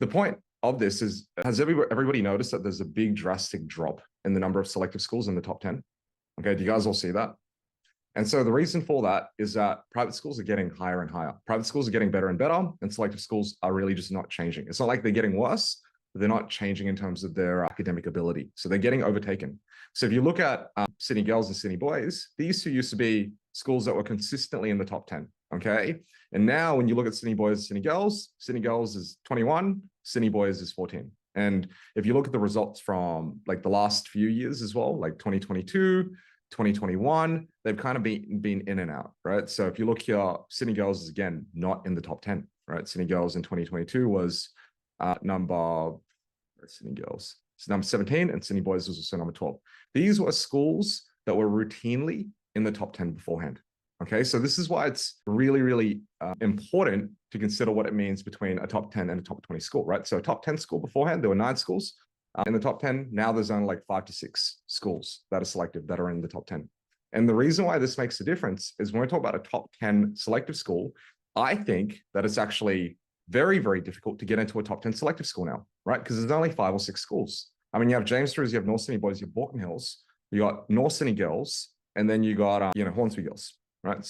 The point of this is, has everybody noticed that there's a big drastic drop in the number of selective schools in the top 10? Okay, do you guys all see that? And so the reason for that is that private schools are getting higher and higher. Private schools are getting better and better, and selective schools are really just not changing. It's not like they're getting worse, but they're not changing in terms of their academic ability. So they're getting overtaken. So if you look at Sydney girls and Sydney boys, these two used to be schools that were consistently in the top 10, okay? And now when you look at Sydney boys, Sydney girls is 21, Sydney boys is 14. And if you look at the results from like the last few years as well, like 2022, 2021, they've kind of been in and out, right? So if you look here, Sydney girls is again not in the top 10, right? Sydney girls in 2022 was Sydney girls, it's number 17, and Sydney boys was also number 12. These were schools that were routinely in the top 10 beforehand. Okay, so this is why it's really, really important to consider what it means between a top 10 and a top 20 school, right? So a top 10 school beforehand, there were 9 schools. In the top 10, now there's only like 5 to 6 schools that are selective that are in the top 10. And the reason why this makes a difference is when we talk about a top 10 selective school, I think that it's actually very, very difficult to get into a top 10 selective school now, right? Because there's only 5 or 6 schools. I mean, you have James Drews, you have North Sydney boys, you have Baulkham Hills, you got North Sydney girls, and then you got, Hornsby girls, right?